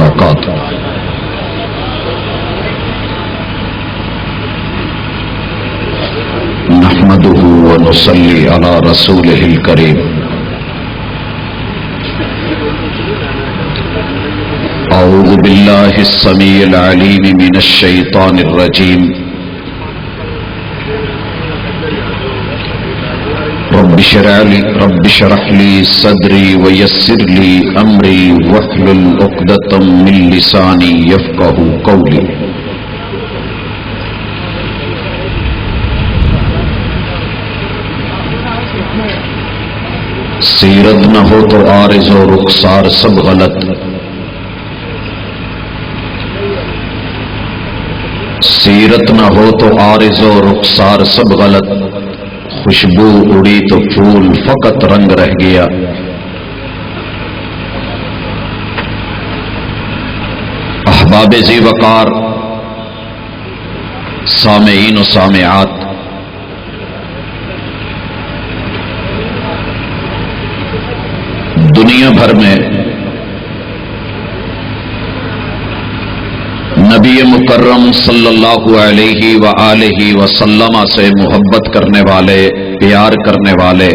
وبرکاتہ۔ نحمده ونصلي على رسوله الكريم۔ أعوذ بالله السميع العليم من الشيطان الرجيم۔ رب اشرح لي صدري ويسر لي أمري واحلل عقدة من لساني يفقهوا قولي۔ سیرت نہ ہو تو عارض و رخسار سب غلط، سیرت نہ ہو تو عارض و رخسار سب غلط، خوشبو اڑی تو پھول فقط رنگ رہ گیا۔ احباب ذی وقار، سامعین و سامعات، دنیا بھر میں نبی مکرم صلی اللہ علیہ وآلہ وسلم سے محبت کرنے والے، پیار کرنے والے،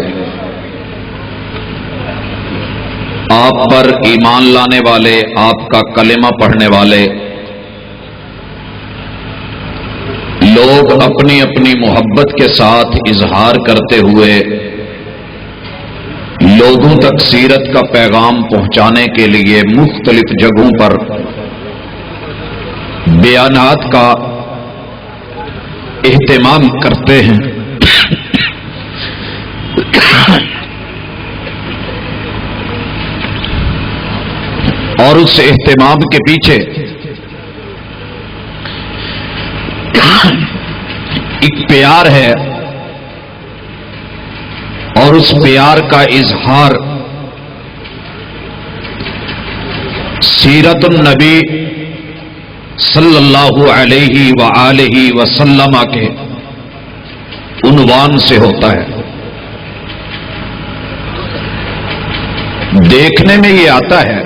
آپ پر ایمان لانے والے، آپ کا کلمہ پڑھنے والے لوگ اپنی اپنی محبت کے ساتھ اظہار کرتے ہوئے لوگوں تک سیرت کا پیغام پہنچانے کے لیے مختلف جگہوں پر بیانات کا اہتمام کرتے ہیں۔ اور اس اہتمام کے پیچھے ایک پیار ہے، اور اس پیار کا اظہار سیرت النبی صلی اللہ علیہ وآلہ وسلم کے عنوان سے ہوتا ہے۔ دیکھنے میں یہ آتا ہے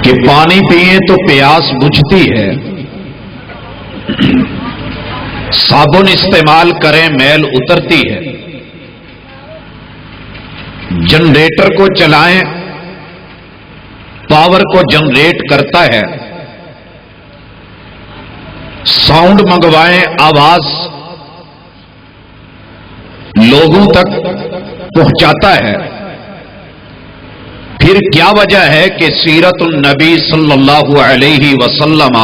کہ پانی پیئیں تو پیاس بجھتی ہے، صابن استعمال کریں میل اترتی ہے، جنریٹر کو چلائیں پاور کو جنریٹ کرتا ہے، ساؤنڈ منگوائیں آواز لوگوں تک پہنچاتا ہے۔ پھر کیا وجہ ہے کہ سیرت النبی صلی اللہ علیہ وسلم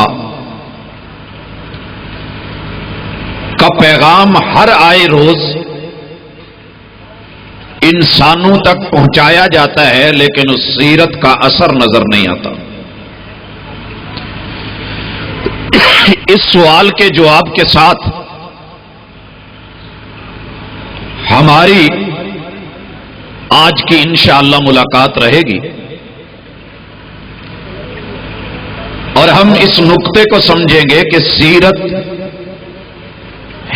کا پیغام ہر آئے روز انسانوں تک پہنچایا جاتا ہے، لیکن اس سیرت کا اثر نظر نہیں آتا؟ اس سوال کے جواب کے ساتھ ہماری آج کی انشاءاللہ ملاقات رہے گی، اور ہم اس نقطے کو سمجھیں گے کہ سیرت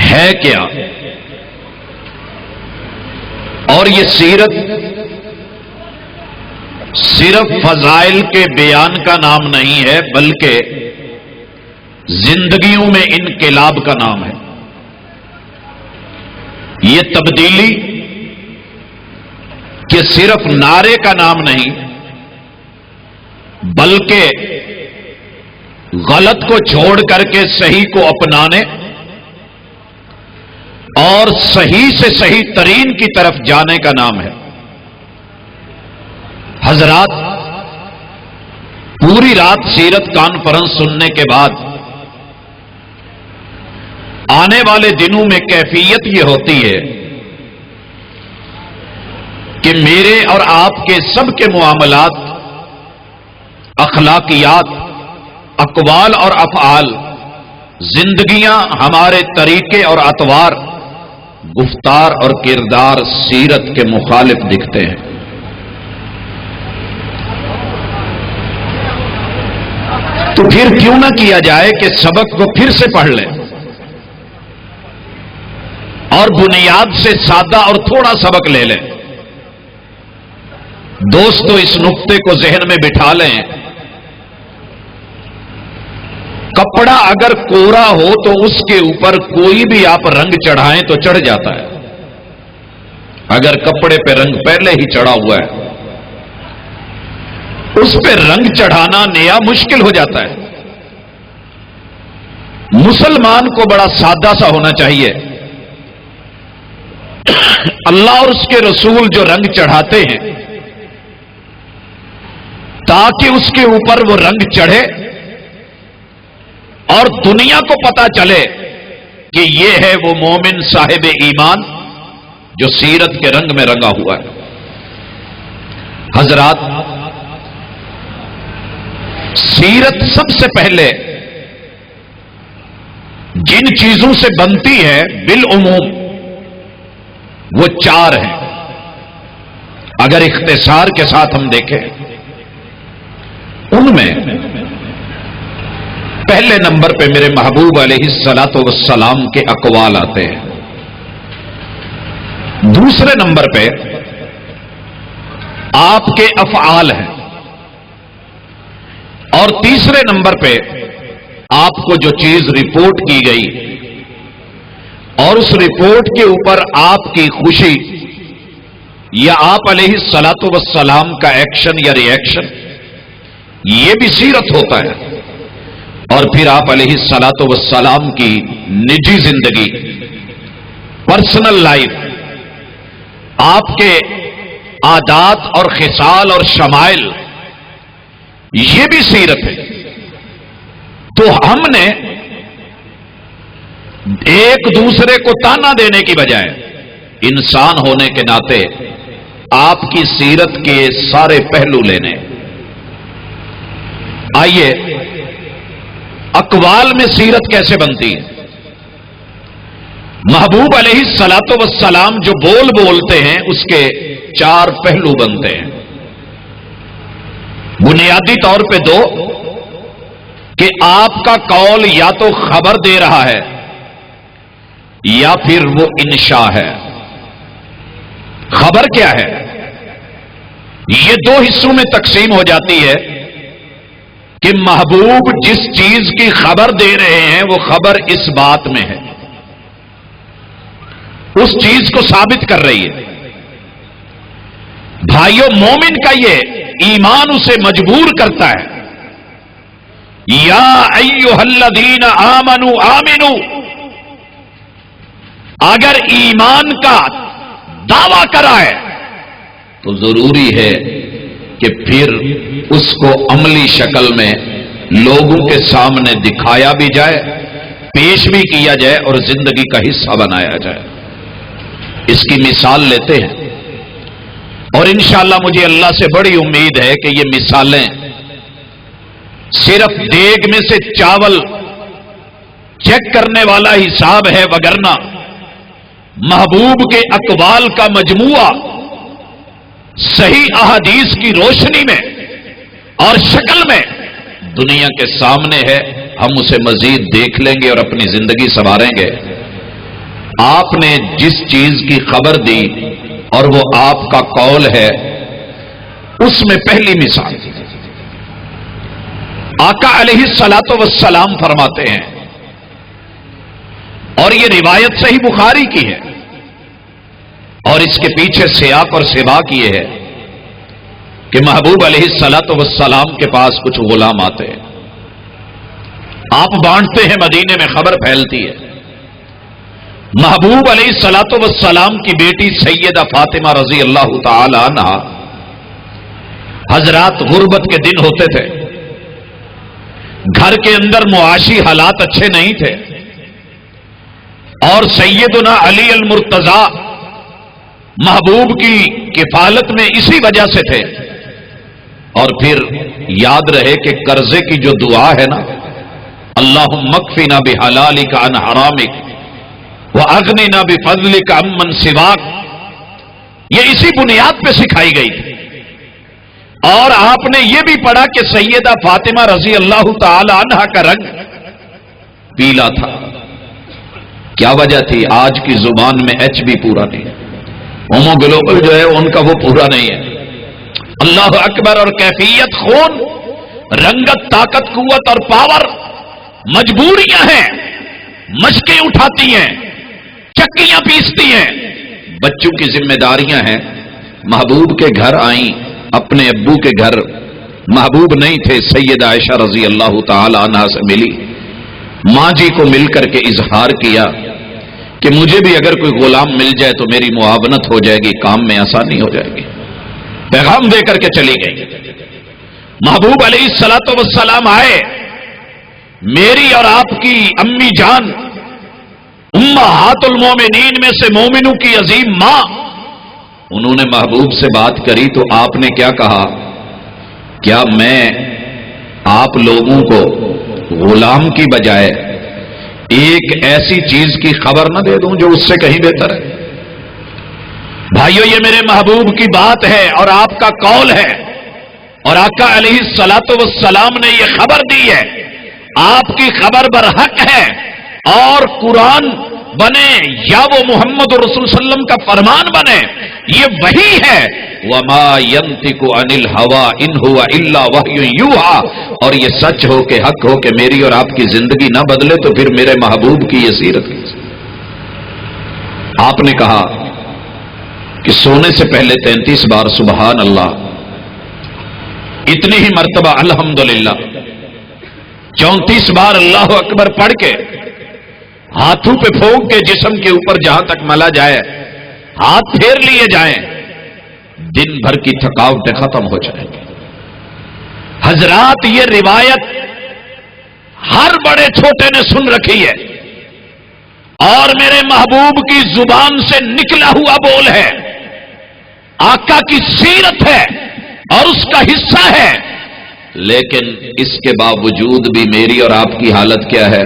ہے کیا، اور یہ سیرت صرف فضائل کے بیان کا نام نہیں ہے، بلکہ زندگیوں میں انقلاب کا نام ہے۔ یہ تبدیلی کہ صرف نعرے کا نام نہیں، بلکہ غلط کو چھوڑ کر کے صحیح کو اپنانے اور صحیح سے صحیح ترین کی طرف جانے کا نام ہے۔ حضرات، پوری رات سیرت کانفرنس سننے کے بعد آنے والے دنوں میں کیفیت یہ ہوتی ہے کہ میرے اور آپ کے سب کے معاملات، اخلاقیات، اقوال اور افعال، زندگیاں، ہمارے طریقے اور اطوار، گفتار اور کردار سیرت کے مخالف دکھتے ہیں۔ تو پھر کیوں نہ کیا جائے کہ سبق کو پھر سے پڑھ لیں اور بنیاد سے سادہ اور تھوڑا سبق لے لیں۔ دوستو اس نقطے کو ذہن میں بٹھا لیں، کپڑا اگر کوڑا ہو تو اس کے اوپر کوئی بھی آپ رنگ چڑھائیں تو چڑھ جاتا ہے، اگر کپڑے پہ رنگ پہلے ہی چڑھا ہوا ہے اس پہ رنگ چڑھانا نیا مشکل ہو جاتا ہے۔ مسلمان کو بڑا سادہ سا ہونا چاہیے، اللہ اور اس کے رسول جو رنگ چڑھاتے ہیں تاکہ اس کے اوپر وہ رنگ چڑھے اور دنیا کو پتا چلے کہ یہ ہے وہ مومن صاحب ایمان جو سیرت کے رنگ میں رنگا ہوا ہے۔ حضرات، سیرت سب سے پہلے جن چیزوں سے بنتی ہے بالعموم وہ چار ہیں۔ اگر اختصار کے ساتھ ہم دیکھیں ان میں پہلے نمبر پہ میرے محبوب علیہ الصلاۃ والسلام کے اقوال آتے ہیں، دوسرے نمبر پہ آپ کے افعال ہیں، اور تیسرے نمبر پہ آپ کو جو چیز رپورٹ کی گئی اور اس رپورٹ کے اوپر آپ کی خوشی یا آپ علیہ الصلاۃ والسلام کا ایکشن یا ری ایکشن، یہ بھی سیرت ہوتا ہے۔ اور پھر آپ علیہ الصلاۃ والسلام کی نجی زندگی، پرسنل لائف، آپ کے عادات اور خصال اور شمائل، یہ بھی سیرت ہے۔ تو ہم نے ایک دوسرے کو تانا دینے کی بجائے انسان ہونے کے ناطے آپ کی سیرت کے سارے پہلو لینے۔ آئیے اقوال میں سیرت کیسے بنتی ہے۔ محبوب علیہ الصلاۃ والسلام جو بولتے ہیں اس کے چار پہلو بنتے ہیں، بنیادی طور پہ دو، کہ آپ کا قول یا تو خبر دے رہا ہے یا پھر وہ انشاء ہے۔ خبر کیا ہے؟ یہ دو حصوں میں تقسیم ہو جاتی ہے کہ محبوب جس چیز کی خبر دے رہے ہیں وہ خبر اس بات میں ہے، اس چیز کو ثابت کر رہی ہے۔ بھائیو، مومن کا یہ ایمان اسے مجبور کرتا ہے، یا ایھا الذین آمنوا آمنوا، اگر ایمان کا دعویٰ کرا ہے تو ضروری ہے کہ پھر اس کو عملی شکل میں لوگوں کے سامنے دکھایا بھی جائے، پیش بھی کیا جائے اور زندگی کا حصہ بنایا جائے۔ اس کی مثال لیتے ہیں، اور انشاءاللہ مجھے اللہ سے بڑی امید ہے کہ یہ مثالیں صرف دیگ میں سے چاول چیک کرنے والا حساب ہے، وگرنہ محبوب کے اقوال کا مجموعہ صحیح احادیث کی روشنی میں اور شکل میں دنیا کے سامنے ہے۔ ہم اسے مزید دیکھ لیں گے اور اپنی زندگی سنواریں گے۔ آپ نے جس چیز کی خبر دی اور وہ آپ کا قول ہے، اس میں پہلی مثال آقا علیہ الصلاۃ والسلام فرماتے ہیں، اور یہ روایت صحیح بخاری کی ہے، اور اس کے پیچھے سیاق اور سباق یہ ہے کہ محبوب علیہ الصلاۃ والسلام کے پاس کچھ غلام آتے ہیں، آپ بانٹتے ہیں، مدینے میں خبر پھیلتی ہے۔ محبوب علیہ الصلاۃ والسلام کی بیٹی سیدہ فاطمہ رضی اللہ تعالی عنہا، حضرات غربت کے دن ہوتے تھے، گھر کے اندر معاشی حالات اچھے نہیں تھے، اور سیدنا علی المرتضی محبوب کی کفالت میں اسی وجہ سے تھے۔ اور پھر یاد رہے کہ قرضے کی جو دعا ہے نا، اللہم اکفنا بحلالک عن حرامک واغننا بفضلک عمن سواک، یہ اسی بنیاد پہ سکھائی گئی تھی۔ اور آپ نے یہ بھی پڑھا کہ سیدہ فاطمہ رضی اللہ تعالی عنہا کا رنگ پیلا تھا۔ کیا وجہ تھی؟ آج کی زبان میں ایچ بھی پورا نہیں، ہومو گلوبل جو ہے ان کا وہ پورا نہیں ہے، اللہ اکبر. اور کیفیت خون، رنگت، طاقت، قوت اور پاور مجبوریاں ہیں، مشقیں اٹھاتی ہیں، چکیاں پیستی ہیں، بچوں کی ذمہ داریاں ہیں. محبوب کے گھر آئیں، اپنے ابو کے گھر. محبوب نہیں تھے، سیدہ عائشہ رضی اللہ تعالی عنہا سے ملی، ماں جی کو مل کر کے اظہار کیا کہ مجھے بھی اگر کوئی غلام مل جائے تو میری معاونت ہو جائے گی، کام میں آسانی ہو جائے گی. پیغام دے کر کے چلی گئی. محبوب علیہ الصلوۃ والسلام آئے. میری اور آپ کی امی جان، امہات المومنین میں سے مومنوں کی عظیم ماں، انہوں نے محبوب سے بات کری تو آپ نے کیا کہا؟ کیا میں آپ لوگوں کو غلام کی بجائے ایک ایسی چیز کی خبر نہ دے دوں جو اس سے کہیں بہتر ہے؟ بھائیو، یہ میرے محبوب کی بات ہے اور آپ کا قول ہے، اور آقا علیہ الصلوۃ والسلام نے یہ خبر دی ہے. آپ کی خبر برحق ہے، اور قرآن بنے یا وہ محمد رسول صلی اللہ علیہ وسلم کا فرمان بنے، یہ وحی ہے. وَمَا يَنْطِقُ عَنِ الْهَوَىٰ إِنْ هُوَ إِلَّا وَحْيٌ يُوحَىٰ. اور یہ سچ ہو کہ حق ہو کہ میری اور آپ کی زندگی نہ بدلے تو پھر میرے محبوب کی یہ سیرت کی. آپ نے کہا کہ سونے سے پہلے 33 بار سبحان اللہ، اتنی ہی مرتبہ الحمدللہ، 34 بار اللہ اکبر پڑھ کے ہاتھوں پہ پھونک کے جسم کے اوپر جہاں تک ملا جائے ہاتھ پھیر لیے جائیں، دن بھر کی تھکاوٹیں ختم ہو جائیں گی. حضرات، یہ روایت ہر بڑے چھوٹے نے سن رکھی ہے، اور میرے محبوب کی زبان سے نکلا ہوا بول ہے، آقا کی سیرت ہے اور اس کا حصہ ہے. لیکن اس کے باوجود بھی میری اور آپ کی حالت کیا ہے؟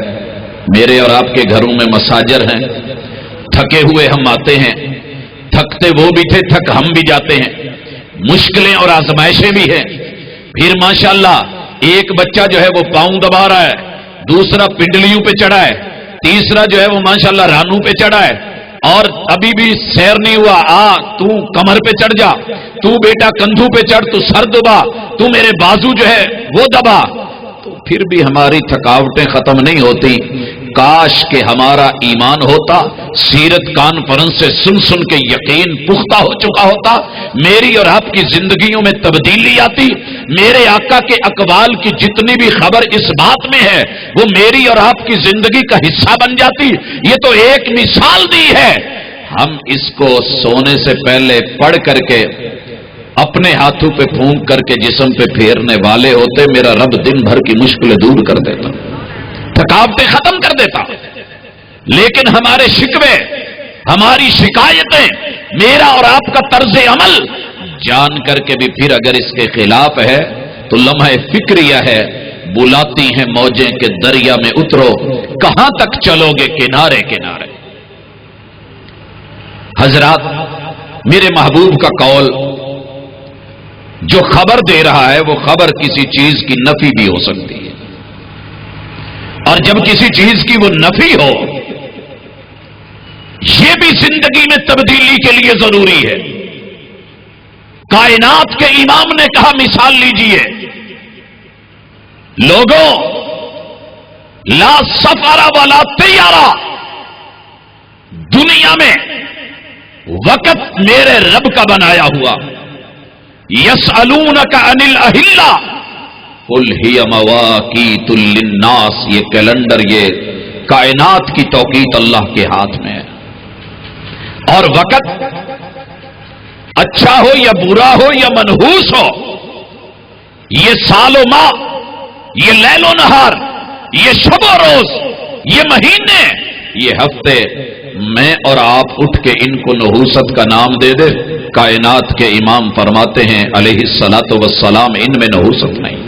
میرے اور آپ کے گھروں میں مساجر ہیں، تھکے ہوئے ہم آتے ہیں، تھکتے وہ بھی تھے، تھک ہم بھی جاتے ہیں، مشکلیں اور آزمائشیں بھی ہیں. پھر ماشاءاللہ ایک بچہ جو ہے وہ پاؤں دبا رہا ہے، دوسرا پنڈلیوں پہ چڑھا ہے، تیسرا جو ہے وہ ماشاءاللہ رانوں پہ چڑھا ہے، اور ابھی بھی سیر نہیں ہوا. تو کمر پہ چڑھ جا، تو بیٹا کندھوں پہ چڑھ، تو سر دبا، تو میرے بازو جو ہے وہ دبا. تو پھر بھی ہماری تھکاوٹیں ختم نہیں ہوتی. کاش کہ ہمارا ایمان ہوتا، سیرت کانفرنس سے سن سن کے یقین پختہ ہو چکا ہوتا، میری اور آپ کی زندگیوں میں تبدیلی آتی، میرے آقا کے اقوال کی جتنی بھی خبر اس بات میں ہے وہ میری اور آپ کی زندگی کا حصہ بن جاتی. یہ تو ایک مثال دی ہے. ہم اس کو سونے سے پہلے پڑھ کر کے اپنے ہاتھوں پہ پھونک کر کے جسم پہ پھیرنے والے ہوتے، میرا رب دن بھر کی مشکلیں دور کر دیتا، تھکاوٹیں ختم کر دیتا. لیکن ہمارے شکوے، ہماری شکایتیں، میرا اور آپ کا طرز عمل جان کر کے بھی پھر اگر اس کے خلاف ہے تو لمحہ فکریہ ہے. بلاتی ہیں موجیں کہ دریا میں اترو، کہاں تک چلو گے کنارے کنارے. حضرات، میرے محبوب کا قول جو خبر دے رہا ہے وہ خبر کسی چیز کی نفی بھی ہو سکتی ہے، اور جب کسی چیز کی وہ نفی ہو یہ بھی زندگی میں تبدیلی کے لیے ضروری ہے. کائنات کے امام نے کہا، مثال لیجئے، لوگوں لا سفر ولا طیارہ، دنیا میں وقت میرے رب کا بنایا ہوا. یسألونک عن الاہلہ قل ہی مواقیت للناس، یہ کیلنڈر، یہ کائنات کی توقیت اللہ کے ہاتھ میں ہے. اور وقت اچھا ہو یا برا ہو یا منحوس ہو، یہ سال و ماہ، یہ لیل و نہار، یہ شب و روز، یہ مہینے، یہ ہفتے، میں اور آپ اٹھ کے ان کو نحوست کا نام دے دے، کائنات کے امام فرماتے ہیں علیہ الصلاۃ والسلام، ان میں نحوست نہیں.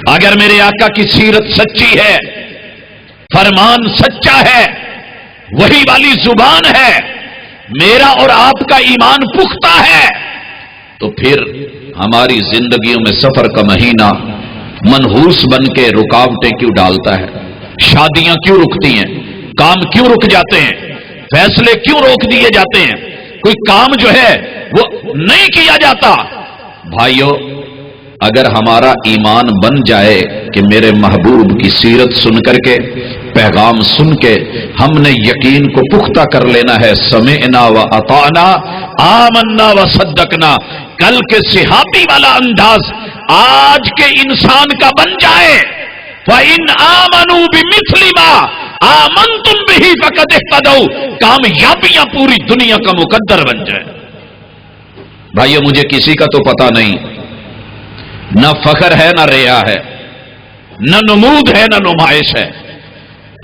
اگر میرے آقا کی سیرت سچی ہے، فرمان سچا ہے، وہی والی زبان ہے، میرا اور آپ کا ایمان پختہ ہے، تو پھر ہماری زندگیوں میں سفر کا مہینہ منحوس بن کے رکاوٹیں کیوں ڈالتا ہے؟ شادیاں کیوں رکتی ہیں؟ کام کیوں رک جاتے ہیں؟ فیصلے کیوں روک دیے جاتے ہیں؟ کوئی کام جو ہے وہ نہیں کیا جاتا. بھائیو، اگر ہمارا ایمان بن جائے کہ میرے محبوب کی سیرت سن کر کے، پیغام سن کے ہم نے یقین کو پختہ کر لینا ہے، سمعنا و اطعنا آمنا و صدقنا، کل کے صحابی والا انداز آج کے انسان کا بن جائے، فَإِنْ آمَنُوا بِمِثْلِ مَا آمَنْتُمْ بِهِ فَقَدْ اهْتَدَوْا، کامیابیاں پوری دنیا کا مقدر بن جائے۔ بھائیو، مجھے کسی کا تو پتہ نہیں، نہ فخر ہے نہ ریا ہے، نہ نمود ہے نہ نمائش ہے،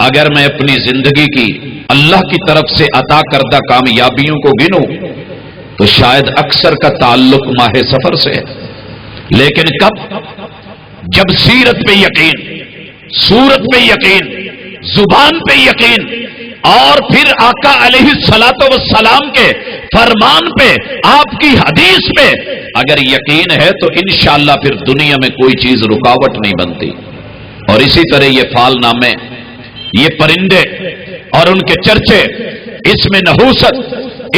اگر میں اپنی زندگی کی اللہ کی طرف سے عطا کردہ کامیابیوں کو گنوں تو شاید اکثر کا تعلق ماہ سفر سے ہے، لیکن کب؟ جب سیرت پہ یقین، صورت پہ یقین، زبان پہ یقین، اور پھر آقا علیہ الصلوۃ والسلام کے فرمان پہ، آپ کی حدیث پہ اگر یقین ہے تو انشاءاللہ پھر دنیا میں کوئی چیز رکاوٹ نہیں بنتی۔ اور اسی طرح یہ فال نامے، یہ پرندے اور ان کے چرچے، اس میں نحوست،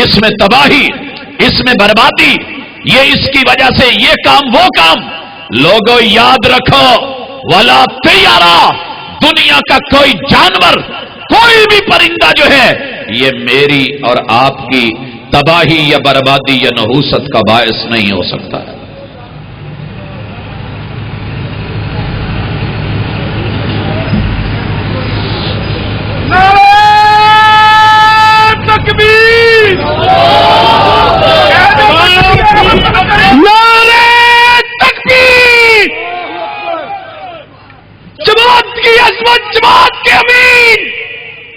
اس میں تباہی، اس میں بربادی، یہ اس کی وجہ سے یہ کام وہ کام، لوگوں یاد رکھو، ولا طیارہ، دنیا کا کوئی جانور، کوئی بھی پرندہ جو ہے یہ میری اور آپ کی تباہی یا بربادی یا نحوست کا باعث نہیں ہو سکتا ہے۔ تکبیر، نعرہ تکبیر، جماعت کی عظمت، جماعت کے امین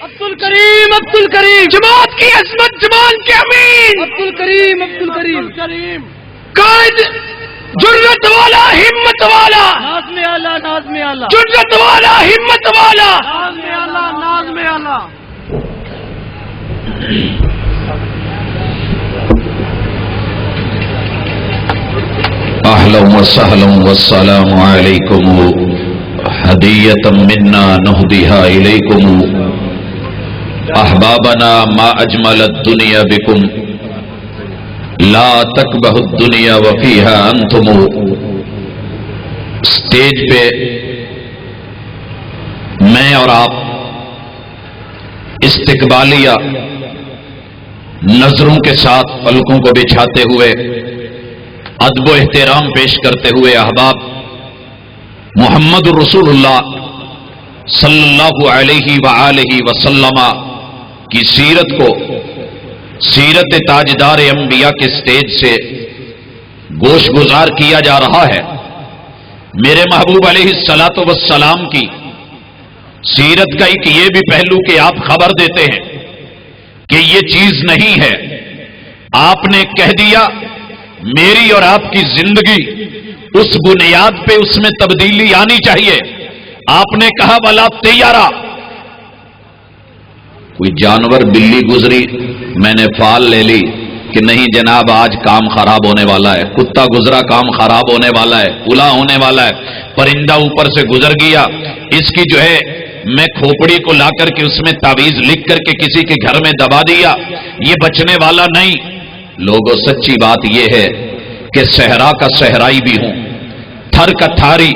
عبد الکریم، عبد الکریم، جماعت کی عظمت، جماعت کے امین عبد الکریم، عبد الکریم، قائد جرت والا، ہمت والا، نازم اعلیٰ، نازم اعلیٰ، جرت والا، ہمت والا، نازم اعلیٰ، نازم اعلیٰ۔ اہلا وسہلا والسلام علیکم، ہدیۃ منا نہدیھا الیکم، احبابنا ما اجمل الدنیا بکم، لا تکبہ الدنیا وفیہا انتم۔ اسٹیج پہ میں اور آپ استقبالیہ نظروں کے ساتھ پلکوں کو بچھاتے ہوئے، ادب و احترام پیش کرتے ہوئے، احباب محمد رسول اللہ صلی اللہ علیہ وآلہ وسلم کی سیرت کو، سیرت تاجدار انبیاء کے سٹیج سے گوش گزار کیا جا رہا ہے۔ میرے محبوب علیہ الصلوۃ والسلام کی سیرت کا ایک یہ بھی پہلو کہ آپ خبر دیتے ہیں کہ یہ چیز نہیں ہے، آپ نے کہہ دیا میری اور آپ کی زندگی اس بنیاد پہ اس میں تبدیلی آنی چاہیے۔ آپ نے کہا ولا طیارہ، کوئی جانور، بلی گزری، میں نے فال لے لی کہ نہیں جناب آج کام خراب ہونے والا ہے، کتا گزرا کام خراب ہونے والا ہے، الا ہونے والا ہے، پرندہ اوپر سے گزر گیا، اس کی جو ہے میں کھوپڑی کو لا کر کے اس میں تعویذ لکھ کر کے کسی کے گھر میں دبا دیا، یہ بچنے والا نہیں۔ لوگوں، سچی بات یہ ہے کہ صحرا کا صحرائی بھی ہوں، تھر کا تھاری،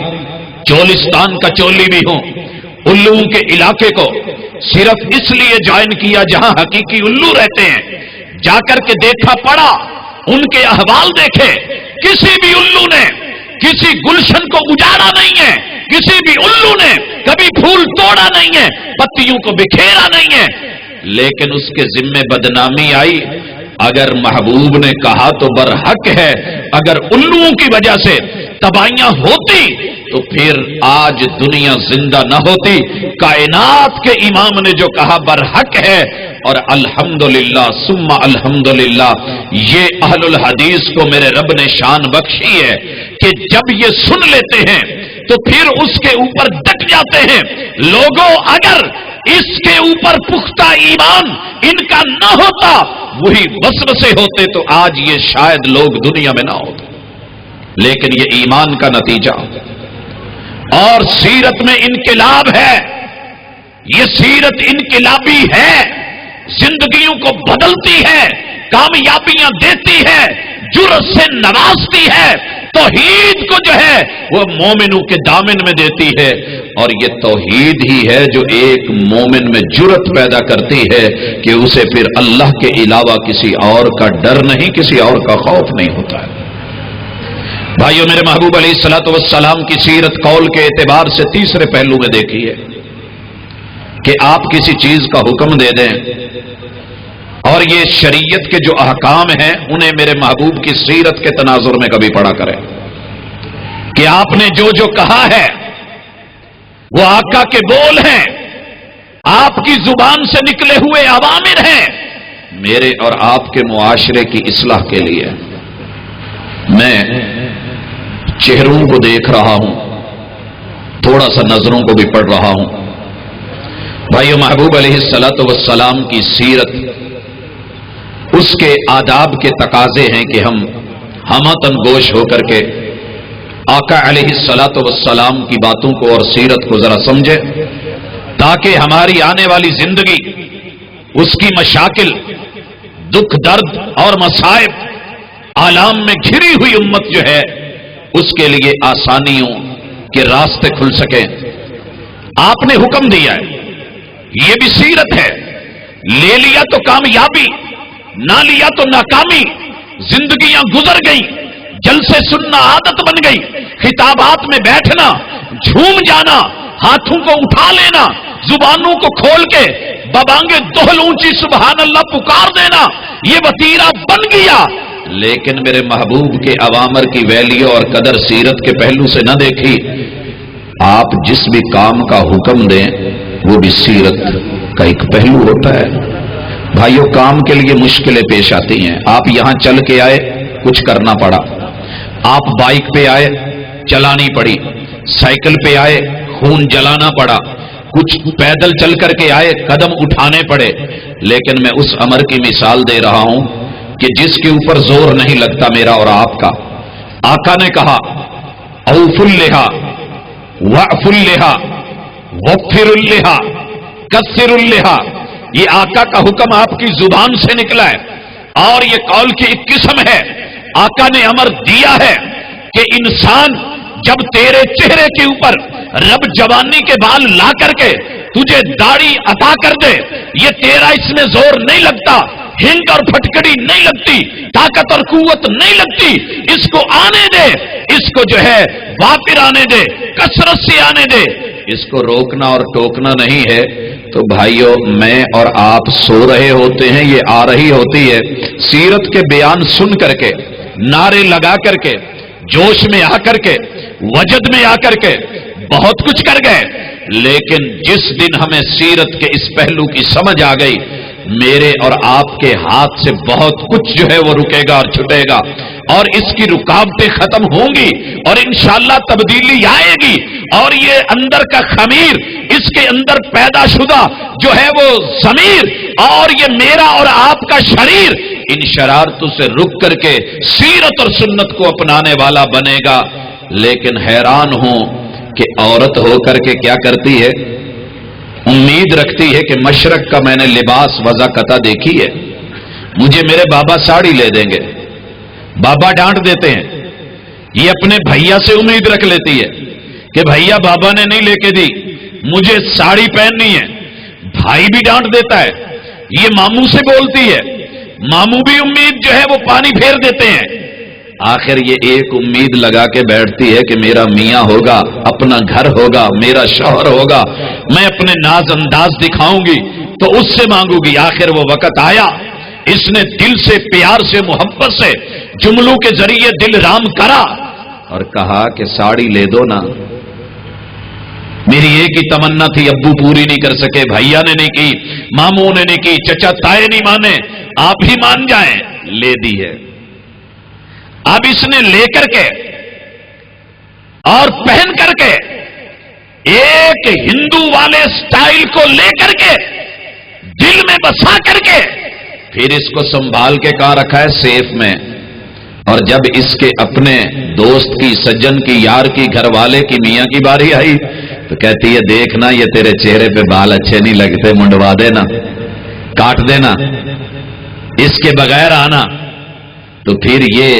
چولستان کا چولی بھی ہوں، الوؤں کے علاقے کو صرف اس لیے جوائن کیا جہاں حقیقی الو رہتے ہیں، جا کر کے دیکھا پڑا، ان کے احوال دیکھے، کسی بھی الو نے کسی گلشن کو اجاڑا نہیں ہے، کسی بھی الو نے کبھی پھول توڑا نہیں ہے، پتیوں کو بکھیرا نہیں ہے، لیکن اس کے ذمے بدنامی آئی۔ اگر محبوب نے کہا تو برحق ہے، اگر الوؤں کی وجہ سے تباہیاں ہوتی تو پھر آج دنیا زندہ نہ ہوتی۔ کائنات کے امام نے جو کہا برحق ہے، اور الحمدللہ ثم الحمدللہ، یہ اہل الحدیث کو میرے رب نے شان بخشی ہے کہ جب یہ سن لیتے ہیں تو پھر اس کے اوپر ڈٹ جاتے ہیں۔ لوگوں، اگر اس کے اوپر پختہ ایمان ان کا نہ ہوتا، وہی وسوسے ہوتے تو آج یہ شاید لوگ دنیا میں نہ ہوتے، لیکن یہ ایمان کا نتیجہ۔ اور سیرت میں انقلاب ہے، یہ سیرت انقلابی ہے، زندگیوں کو بدلتی ہے، کامیابیاں دیتی ہے، جرأت سے نوازتی ہے، توحید کو جو ہے وہ مومنوں کے دامن میں دیتی ہے، اور یہ توحید ہی ہے جو ایک مومن میں جرأت پیدا کرتی ہے کہ اسے پھر اللہ کے علاوہ کسی اور کا ڈر نہیں، کسی اور کا خوف نہیں ہوتا ہے۔ بھائیو، میرے محبوب علیہ الصلوۃ والسلام کی سیرت قول کے اعتبار سے تیسرے پہلو میں دیکھیے کہ آپ کسی چیز کا حکم دے دیں اور یہ شریعت کے جو احکام ہیں انہیں میرے محبوب کی سیرت کے تناظر میں کبھی پڑھا کریں کہ آپ نے جو جو کہا ہے وہ آقا کے بول ہیں، آپ کی زبان سے نکلے ہوئے اوامر ہیں میرے اور آپ کے معاشرے کی اصلاح کے لیے۔ میں چہروں کو دیکھ رہا ہوں، تھوڑا سا نظروں کو بھی پڑھ رہا ہوں۔ بھائیو، محبوب علیہ الصلوۃ والسلام کی سیرت اس کے آداب کے تقاضے ہیں کہ ہم ہمتن گوش ہو کر کے آقا علیہ الصلوۃ والسلام کی باتوں کو اور سیرت کو ذرا سمجھیں، تاکہ ہماری آنے والی زندگی، اس کی مشاکل، دکھ درد اور مصائب، آلام میں گھری ہوئی امت جو ہے اس کے لیے آسانیوں کے راستے کھل سکیں۔ آپ نے حکم دیا ہے، یہ بھی سیرت ہے، لے لیا تو کامیابی، نہ لیا تو ناکامی، زندگیاں گزر گئیں، جلسے سننا عادت بن گئی، خطابات میں بیٹھنا، جھوم جانا، ہاتھوں کو اٹھا لینا، زبانوں کو کھول کے ببانگے دوہل اونچی سبحان اللہ پکار دینا، یہ وتیرہ بن گیا۔ لیکن میرے محبوب کے اوامر کی ویلیو اور قدر سیرت کے پہلو سے نہ دیکھی۔ آپ جس بھی کام کا حکم دیں وہ بھی سیرت کا ایک پہلو ہوتا ہے۔ بھائیوں، کام کے لیے مشکلیں پیش آتی ہیں۔ آپ یہاں چل کے آئے، کچھ کرنا پڑا، آپ بائک پہ آئے، چلانی پڑی، سائیکل پہ آئے، خون جلانا پڑا، کچھ پیدل چل کر کے آئے، قدم اٹھانے پڑے۔ لیکن میں اس امر کی مثال دے رہا ہوں کہ جس کے اوپر زور نہیں لگتا میرا اور آپ کا۔ آقا نے کہا اوف اللحا وعف اللحا وفر اللحا کثر اللحا، یہ آقا کا حکم آپ کی زبان سے نکلا ہے اور یہ قول کی ایک قسم ہے۔ آقا نے امر دیا ہے کہ انسان جب تیرے چہرے کے اوپر رب جوانی کے بال لا کر کے تجھے داڑھی عطا کر دے، یہ تیرا اس میں زور نہیں لگتا، ہنگ اور پھٹکڑی نہیں لگتی، طاقت اور قوت نہیں لگتی، اس کو آنے دے، اس کو جو ہے واپر آنے دے، کثرت سے آنے دے، اس کو روکنا اور ٹوکنا نہیں ہے۔ تو بھائیوں، میں اور آپ سو رہے ہوتے ہیں، یہ آ رہی ہوتی ہے، سیرت کے بیان سن کر کے، نعرے لگا کر کے، جوش میں آ کر کے، وجد میں آ کر کے بہت کچھ کر گئے۔ لیکن جس دن ہمیں سیرت کے اس پہلو کی سمجھ آ گئی، میرے اور آپ کے ہاتھ سے بہت کچھ جو ہے وہ رکے گا اور چھٹے گا، اور اس کی رکاوٹیں ختم ہوں گی اور انشاءاللہ تبدیلی آئے گی، اور یہ اندر کا خمیر، اس کے اندر پیدا شدہ جو ہے وہ ضمیر، اور یہ میرا اور آپ کا شریر ان شرارتوں سے رک کر کے سیرت اور سنت کو اپنانے والا بنے گا۔ لیکن حیران ہوں کہ عورت ہو کر کے کیا کرتی ہے، امید رکھتی ہے کہ مشرق کا میں نے لباس وضاقتہ دیکھی ہے، مجھے میرے بابا ساڑی لے دیں گے، بابا ڈانٹ دیتے ہیں۔ یہ اپنے بھیا سے امید رکھ لیتی ہے کہ بھیا بابا نے نہیں لے کے دی، مجھے ساڑی پہننی ہے، بھائی بھی ڈانٹ دیتا ہے۔ یہ ماموں سے بولتی ہے، ماموں بھی امید جو ہے وہ پانی پھیر دیتے ہیں۔ آخر یہ ایک امید لگا کے بیٹھتی ہے کہ میرا میاں ہوگا، اپنا گھر ہوگا، میرا شوہر ہوگا، میں اپنے ناز انداز دکھاؤں گی تو اس سے مانگوں گی۔ آخر وہ وقت آیا، اس نے دل سے، پیار سے، محبت سے، جملوں کے ذریعے دل رام کرا اور کہا کہ ساڑی لے دو نا۔ میری ایک ہی تمنا تھی، ابو پوری نہیں کر سکے، بھیا نے نہیں کی، ماموں نے نہیں کی، چچا تائے نہیں مانے، آپ ہی مان جائیں، لے دی ہے۔ اب اس نے لے کر کے اور پہن کر کے ایک ہندو والے سٹائل کو لے کر کے دل میں بسا کر کے پھر اس کو سنبھال کے کہاں رکھا ہے، سیف میں۔ اور جب اس کے اپنے دوست کی، سجن کی، یار کی، گھر والے کی، میاں کی باری آئی تو کہتی ہے دیکھنا یہ تیرے چہرے پہ بال اچھے نہیں لگتے، منڈوا دینا، کاٹ دینا، اس کے بغیر آنا۔ تو پھر یہ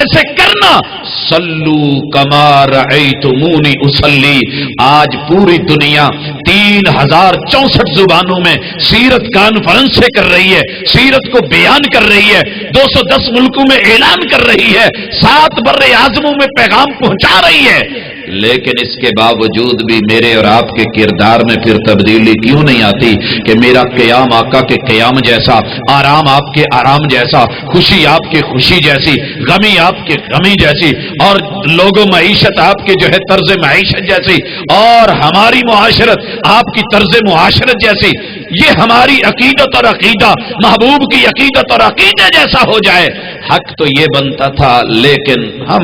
ایسے کرنا، صلو کما رأیتمونی اصلی۔ آج پوری دنیا 3064 زبانوں میں سیرت کانفرنسیں کر رہی ہے، سیرت کو بیان کر رہی ہے، 210 ملکوں میں اعلان کر رہی ہے، 7 بر اعظموں میں پیغام پہنچا رہی ہے، لیکن اس کے باوجود بھی میرے اور آپ کے کردار میں پھر تبدیلی کیوں نہیں آتی کہ میرا قیام آقا کے قیام جیسا، آرام آپ کے آرام جیسا، خوشی آپ کی خوشی جیسی، غمی آپ کے غمی جیسی، اور لوگوں معیشت آپ کے جو ہے طرز معیشت جیسی، اور ہماری معاشرت آپ کی طرز معاشرت جیسی، یہ ہماری عقیدت اور عقیدہ محبوب کی عقیدت اور عقیدے جیسا ہو جائے۔ حق تو یہ بنتا تھا، لیکن ہم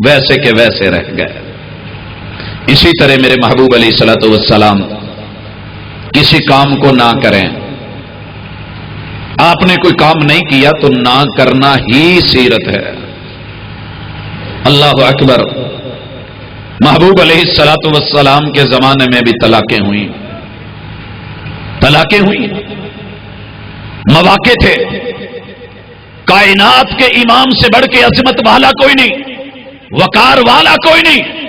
ویسے کے ویسے رہ گئے۔ اسی طرح میرے محبوب علیہ الصلوۃ والسلام کسی کام کو نہ کریں، آپ نے کوئی کام نہیں کیا تو نہ کرنا ہی سیرت ہے۔ اللہ اکبر۔ محبوب علیہ الصلوۃ والسلام کے زمانے میں بھی طلاقیں ہوئیں، مواقع تھے، کائنات کے امام سے بڑھ کے عظمت والا کوئی نہیں، وقار والا کوئی نہیں،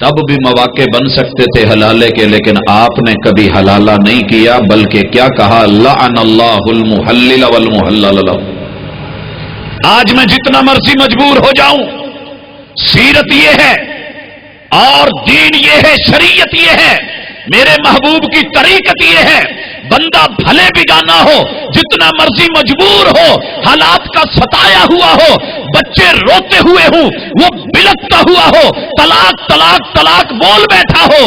تب بھی مواقع بن سکتے تھے حلالے کے، لیکن آپ نے کبھی حلالہ نہیں کیا، بلکہ کیا کہا؟ لعن اللہ المحلل والمحلل لہ۔ آج میں جتنا مرضی مجبور ہو جاؤں، سیرت یہ ہے اور دین یہ ہے، شریعت یہ ہے، میرے محبوب کی طریقت یہ ہے، بندہ بھلے بگانا ہو، جتنا مرضی مجبور ہو، حالات کا ستایا ہوا ہو، بچے روتے ہوئے ہوں، وہ بلکتا ہوا ہو، طلاق طلاق طلاق بول بیٹھا ہو،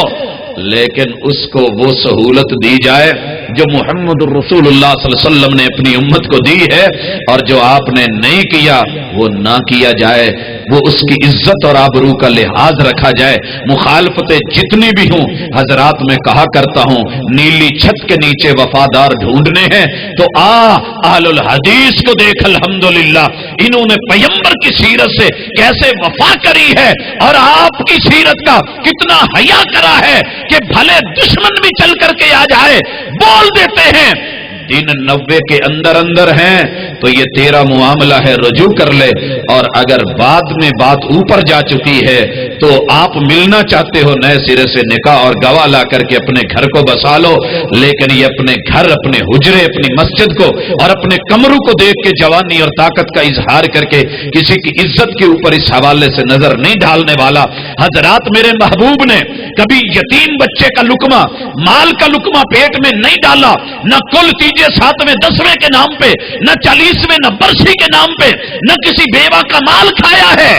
لیکن اس کو وہ سہولت دی جائے جو محمد الرسول اللہ صلی اللہ علیہ وسلم نے اپنی امت کو دی ہے، اور جو آپ نے نہیں کیا وہ نہ کیا جائے، وہ اس کی عزت اور آبرو کا لحاظ رکھا جائے۔ مخالفتیں جتنی بھی ہوں، حضرات میں کہا کرتا ہوں، نیلی چھت کے نیچے وفادار ڈھونڈنے ہیں تو اہل الحدیث کو دیکھ، الحمدللہ انہوں نے پیغمبر کی سیرت سے کیسے وفا کری ہے، اور آپ کی سیرت کا کتنا حیا کرا ہے کہ بھلے دشمن بھی چل کر کے آ جائے بول دیتے ہیں، دن 90 کے اندر اندر ہیں تو یہ تیرا معاملہ ہے، رجوع کر لے، اور اگر بعد میں بات اوپر جا چکی ہے تو آپ ملنا چاہتے ہو، نئے سرے سے نکاح اور گواہ لا کر کے اپنے گھر کو بسا لو، لیکن یہ اپنے گھر، اپنے حجرے، اپنی مسجد کو اور اپنے کمروں کو دیکھ کے جوانی اور طاقت کا اظہار کر کے کسی کی عزت کے اوپر اس حوالے سے نظر نہیں ڈالنے والا۔ حضرات میرے محبوب نے کبھی یتیم بچے کا لقمہ، مال کا لقمہ پیٹ میں نہیں ڈالا، نہ کل تیجے 7ویں 10ویں کے نام پہ، نہ 40ویں نہ برسی کے نام پہ، نہ کسی بیوہ کا مال کھایا ہے۔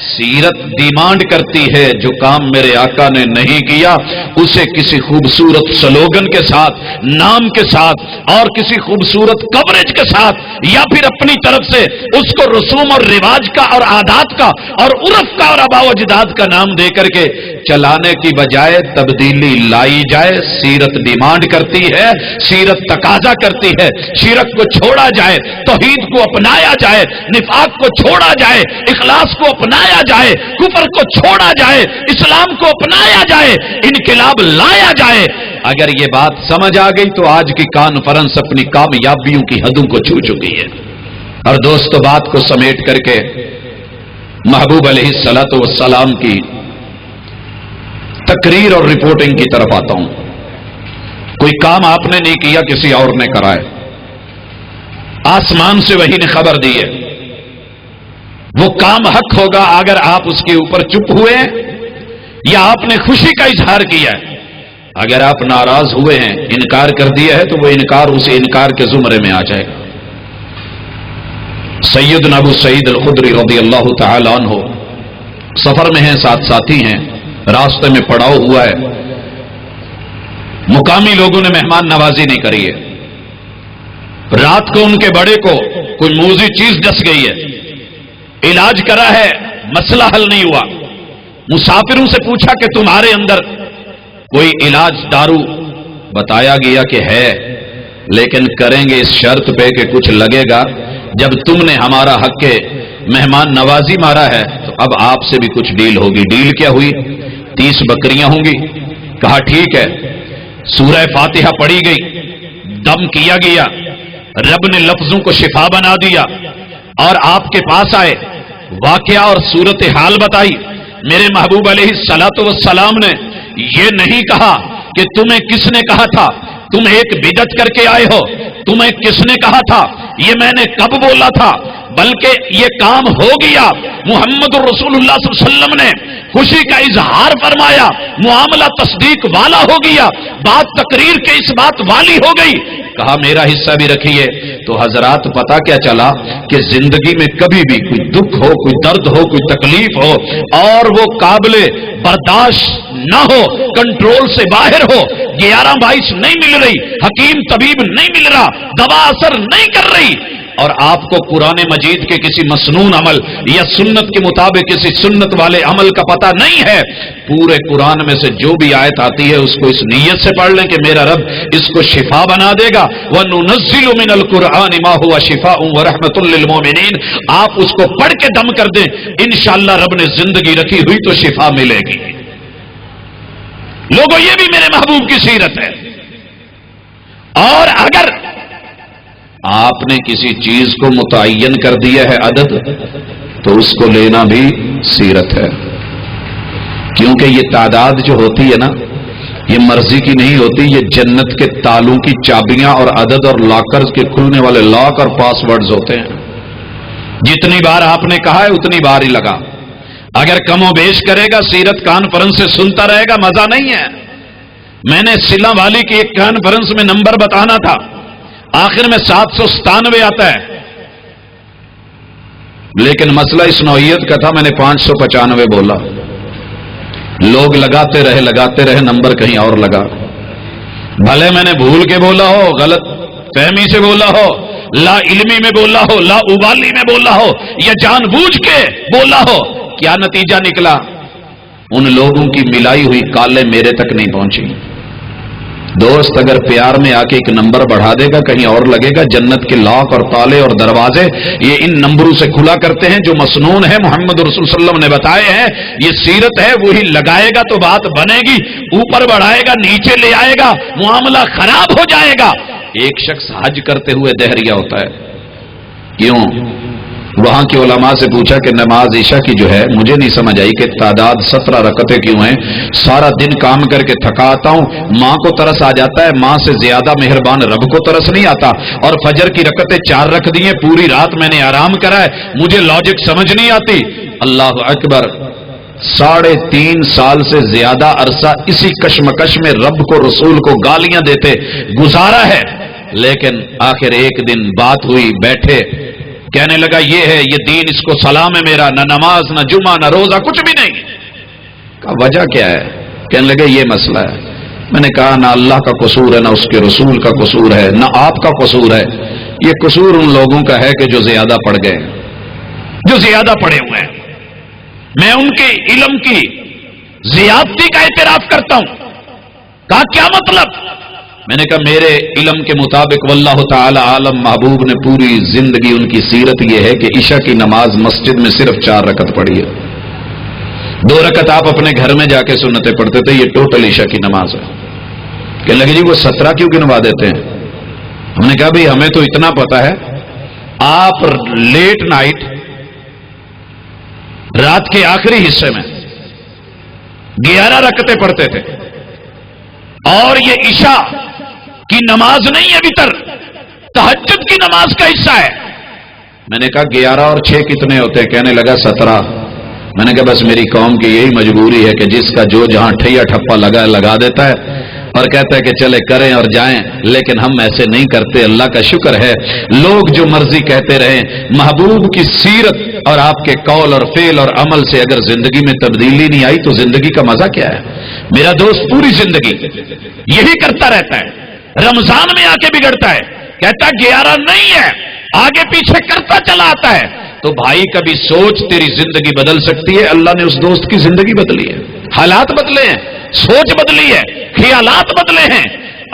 سیرت ڈیمانڈ کرتی ہے جو کام میرے آقا نے نہیں کیا اسے کسی خوبصورت سلوگن کے ساتھ، نام کے ساتھ، اور کسی خوبصورت کوریج کے ساتھ، یا پھر اپنی طرف سے اس کو رسوم اور رواج کا اور عادات کا اور عرف کا اور آباء و اجداد کا نام دے کر کے چلانے کی بجائے تبدیلی لائی جائے۔ سیرت ڈیمانڈ کرتی ہے، سیرت تقاضا کرتی ہے، شرک کو چھوڑا جائے، توحید کو اپنایا جائے، نفاق کو چھوڑا جائے، اخلاص کو اپنایا جائے، کفر کو چھوڑا جائے، اسلام کو اپنایا جائے، انقلاب لایا جائے۔ اگر یہ بات سمجھ آ گئی تو آج کی کانفرنس اپنی کامیابیوں کی حدوں کو چھو چکی ہے۔ اور دوستو، بات کو سمیٹ کر کے محبوب علیہ الصلوۃ والسلام کی تقریر اور رپورٹنگ کی طرف آتا ہوں۔ کوئی کام آپ نے نہیں کیا، کسی اور نے کرا ہے، آسمان سے وحی نے خبر دی ہے، وہ کام حق ہوگا اگر آپ اس کے اوپر چپ ہوئے یا آپ نے خوشی کا اظہار کیا ہے۔ اگر آپ ناراض ہوئے ہیں، انکار کر دیا ہے، تو وہ انکار اسے انکار کے زمرے میں آ جائے گا۔ سیدنا ابو سعید الخدری رضی اللہ تعالی عنہ سفر میں ہیں، ساتھ ساتھی ہیں، راستے میں پڑاؤ ہوا ہے، مقامی لوگوں نے مہمان نوازی نہیں کری ہے، رات کو ان کے بڑے کو کوئی موذی چیز ڈس گئی ہے، علاج کرا ہے، مسئلہ حل نہیں ہوا، مسافروں سے پوچھا کہ تمہارے اندر کوئی علاج دارو؟ بتایا گیا کہ ہے، لیکن کریں گے اس شرط پہ کہ کچھ لگے گا، جب تم نے ہمارا حق کے مہمان نوازی مارا ہے تو اب آپ سے بھی کچھ ڈیل ہوگی۔ ڈیل کیا ہوئی؟ 30 بکریاں ہوں گی۔ کہا ٹھیک ہے، سورہ فاتحہ پڑھی گئی، دم کیا گیا، رب نے لفظوں کو شفا بنا دیا، اور آپ کے پاس آئے، واقعہ اور صورتحال بتائی، میرے محبوب علیہ الصلوۃ والسلام نے یہ نہیں کہا کہ تمہیں کس نے کہا تھا تم ایک بدعت کر کے آئے ہو، تمہیں کس نے کہا تھا یہ میں نے کب بولا تھا، بلکہ یہ کام ہو گیا، محمد رسول اللہ صلی اللہ علیہ وسلم نے خوشی کا اظہار فرمایا، معاملہ تصدیق والا ہو گیا، بات تقریر کے اس بات والی ہو گئی، کہا میرا حصہ بھی رکھیے۔ تو حضرات پتا کیا چلا کہ زندگی میں کبھی بھی کوئی دکھ ہو، کوئی درد ہو، کوئی تکلیف ہو اور وہ قابل برداشت نہ ہو، کنٹرول سے باہر ہو، 11-22 نہیں مل رہی، حکیم طبیب نہیں مل رہا، دوا اثر نہیں کر رہی، اور آپ کو قرآن مجید کے کسی مسنون عمل یا سنت کے مطابق کسی سنت والے عمل کا پتہ نہیں ہے، پورے قرآن میں سے جو بھی آیت آتی ہے اس کو اس نیت سے پڑھ لیں کہ میرا رب اس کو شفا بنا دے گا، وَنُنَزِّلُ مِنَ الْقُرْآنِ مَا هُوَ شِفَاءٌ وَرَحْمَةٌ لِّلْمُؤْمِنِينَ، آپ اس کو پڑھ کے دم کر دیں، انشاءاللہ رب نے زندگی رکھی ہوئی تو شفا ملے گی۔ لوگوں یہ بھی میرے محبوب کی سیرت ہے۔ اور اگر آپ نے کسی چیز کو متعین کر دیا ہے عدد، تو اس کو لینا بھی سیرت ہے، کیونکہ یہ تعداد جو ہوتی ہے نا، یہ مرضی کی نہیں ہوتی، یہ جنت کے تالوں کی چابیاں اور عدد اور لاکرز کے کھلنے والے لاک اور پاس ورڈز ہوتے ہیں۔ جتنی بار آپ نے کہا ہے اتنی بار ہی لگا، اگر کم و بیش کرے گا، سیرت کانفرنس سے سنتا رہے گا، مزہ نہیں ہے۔ میں نے سلا والی کی ایک کانفرنس میں نمبر بتانا تھا، آخر میں 797 آتا ہے، لیکن مسئلہ اس نوعیت کا تھا، میں نے 595 بولا، لوگ لگاتے رہے، نمبر کہیں اور لگا، بھلے میں نے بھول کے بولا ہو، غلط فہمی سے بولا ہو، لا علمی میں بولا ہو، لا ابالی میں بولا ہو، یا جان بوجھ کے بولا ہو، کیا نتیجہ نکلا؟ ان لوگوں کی ملائی ہوئی کالیں میرے تک نہیں پہنچی۔ دوست اگر پیار میں آ کے ایک نمبر بڑھا دے گا، کہیں اور لگے گا، جنت کے لاک اور تالے اور دروازے یہ ان نمبروں سے کھلا کرتے ہیں جو مسنون ہے، محمد رسول صلی اللہ علیہ وسلم نے بتائے ہیں، یہ سیرت ہے، وہی لگائے گا تو بات بنے گی، اوپر بڑھائے گا نیچے لے آئے گا معاملہ خراب ہو جائے گا۔ ایک شخص حج کرتے ہوئے دہریہ ہوتا ہے، کیوں؟ وہاں کے علماء سے پوچھا کہ نماز عشاء کی جو ہے مجھے نہیں سمجھ آئی کہ تعداد 17 رکعتیں کیوں ہیں، سارا دن کام کر کے تھکا آتا ہوں، ماں کو ترس آ جاتا ہے، ماں سے زیادہ مہربان رب کو ترس نہیں آتا، اور فجر کی رکعتیں 4 رکھ دی ہیں، پوری رات میں نے آرام کرا ہے، مجھے لاجک سمجھ نہیں آتی۔ اللہ اکبر، 3.5 سال سے زیادہ عرصہ اسی کشمکش میں رب کو رسول کو گالیاں دیتے گزارا ہے، لیکن آخر ایک دن بات ہوئی، بیٹھے، کہنے لگا یہ ہے، یہ دین، اس کو سلام ہے میرا، نہ نماز نہ جمعہ نہ روزہ کچھ بھی نہیں۔ کہا وجہ کیا ہے؟ کہنے لگے یہ مسئلہ ہے۔ میں نے کہا نہ اللہ کا قصور ہے، نہ اس کے رسول کا قصور ہے، نہ آپ کا قصور ہے، یہ قصور ان لوگوں کا ہے کہ جو زیادہ پڑھ گئے، جو زیادہ پڑھے ہوئے ہیں۔ میں ان کے علم کی زیادتی کا اعتراف کرتا ہوں۔ کہا کیا مطلب؟ میں نے کہا میرے علم کے مطابق واللہ تعالی عالم، محبوب نے پوری زندگی ان کی سیرت یہ ہے کہ عشاء کی نماز مسجد میں صرف 4 رکعت پڑھی ہے، 2 رکعت آپ اپنے گھر میں جا کے سنتیں پڑھتے تھے، یہ ٹوٹل عشاء کی نماز ہے۔ کہنے لگے جی وہ 17 کیوں گنوا دیتے ہیں؟ ہم نے کہا بھئی ہمیں تو اتنا پتا ہے، آپ لیٹ نائٹ رات کے آخری حصے میں 11 رکعتیں پڑھتے تھے، اور یہ عشاء کی نماز نہیں ہے، وتر تہجد کی نماز کا حصہ ہے۔ میں نے کہا 11 اور 6 کتنے ہوتے ہیں؟ کہنے لگا 17۔ میں نے کہا بس میری قوم کی یہی مجبوری ہے کہ جس کا جو جہاں ٹھیا ٹھپا لگا دیتا ہے اور کہتا ہے کہ چلے کریں اور جائیں، لیکن ہم ایسے نہیں کرتے۔ اللہ کا شکر ہے، لوگ جو مرضی کہتے رہیں، محبوب کی سیرت اور آپ کے قول اور فعل اور عمل سے اگر زندگی میں تبدیلی نہیں آئی تو زندگی کا مزہ کیا ہے؟ میرا دوست پوری زندگی یہی کرتا رہتا ہے، رمضان میں آ کے بگڑتا ہے، کہتا 11 نہیں ہے، آگے پیچھے کرتا چلا آتا ہے۔ تو بھائی کبھی سوچ، تیری زندگی بدل سکتی ہے، اللہ نے اس دوست کی زندگی بدلی ہے، حالات بدلے ہیں، سوچ بدلی ہے، خیالات بدلے ہیں۔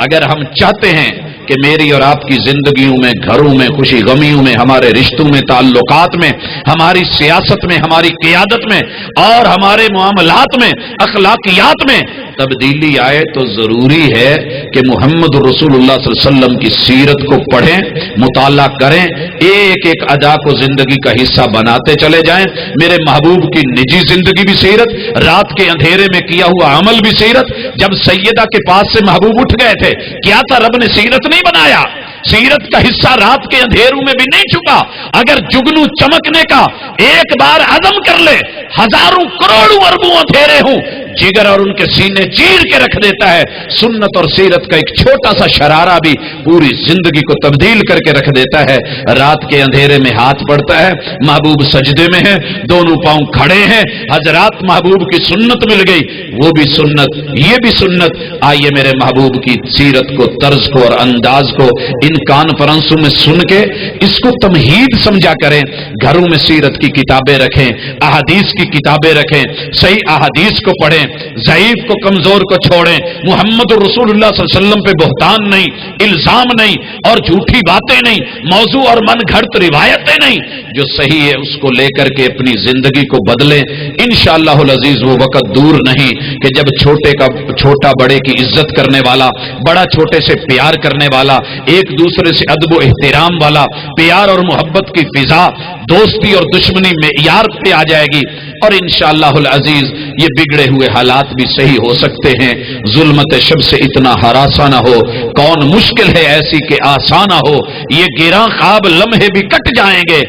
اگر ہم چاہتے ہیں کہ میری اور آپ کی زندگیوں میں، گھروں میں، خوشی غمیوں میں، ہمارے رشتوں میں، تعلقات میں، ہماری سیاست میں، ہماری قیادت میں اور ہمارے معاملات میں، اخلاقیات میں تبدیلی آئے تو ضروری ہے کہ محمد رسول اللہ صلی اللہ علیہ وسلم کی سیرت کو پڑھیں، مطالعہ کریں، ایک ایک ادا کو زندگی کا حصہ بناتے چلے جائیں۔ میرے محبوب کی نجی زندگی بھی سیرت، رات کے اندھیرے میں کیا ہوا عمل بھی سیرت۔ جب سیدہ کے پاس سے محبوب اٹھ گئے تھے، کیا تھا رب نے سیرت نہیں بنایا؟ سیرت کا حصہ رات کے اندھیروں میں بھی نہیں چھپا۔ اگر جگنو چمکنے کا ایک بار عزم کر لے، ہزاروں کروڑوں اربوں اندھیرے ہوں، جگر اور ان کے سینے چیر کے رکھ دیتا ہے۔ سنت اور سیرت کا ایک چھوٹا سا شرارہ بھی پوری زندگی کو تبدیل کر کے رکھ دیتا ہے۔ رات کے اندھیرے میں ہاتھ پڑتا ہے، محبوب سجدے میں ہے، دونوں پاؤں کھڑے ہیں، حضرات محبوب کی سنت مل گئی، وہ بھی سنت، یہ بھی سنت۔ آئیے میرے محبوب کی سیرت کو، طرز کو اور انداز کو ان کانفرنسوں میں سن کے اس کو تمہید سمجھا کریں۔ گھروں میں سیرت کی کتابیں رکھیں، احادیث کی کتابیں رکھیں، صحیح احادیث کو پڑھیں، ضعیف کو کمزور کو چھوڑیں۔ محمد رسول اللہ صلی اللہ علیہ وسلم پہ بہتان نہیں، الزام نہیں اور جھوٹی باتیں نہیں، موضوع اور من گھڑت روایتیں نہیں، جو صحیح ہے اس کو لے کر کے اپنی زندگی کو بدلیں۔ انشاءاللہ العزیز وہ وقت دور نہیں کہ جب چھوٹا بڑے کی عزت کرنے والا، بڑا چھوٹے سے پیار کرنے والا، ایک دوسرے سے ادب و احترام والا، پیار اور محبت کی فضا، دوستی اور دشمنی معیار پہ آ جائے گی، اور انشاءاللہ العزیز یہ بگڑے ہوئے حالات بھی صحیح ہو سکتے ہیں۔ ظلمت شب سے اتنا ہراساں نہ ہو، کون مشکل ہے ایسی کہ آسان نہ ہو، یہ گراں خواب لمحے بھی کٹ جائیں گے،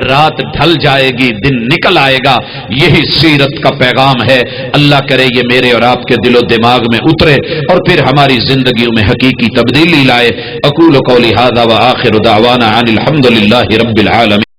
رات ڈھل جائے گی، دن نکل آئے گا، یہی سیرت کا پیغام ہے۔ اللہ کرے یہ میرے اور آپ کے دل و دماغ میں اترے اور پھر ہماری زندگیوں میں حقیقی تبدیلی لائے۔ اقول قولی ھذا وآخر دعوانا ان الحمد للہ رب العالمین۔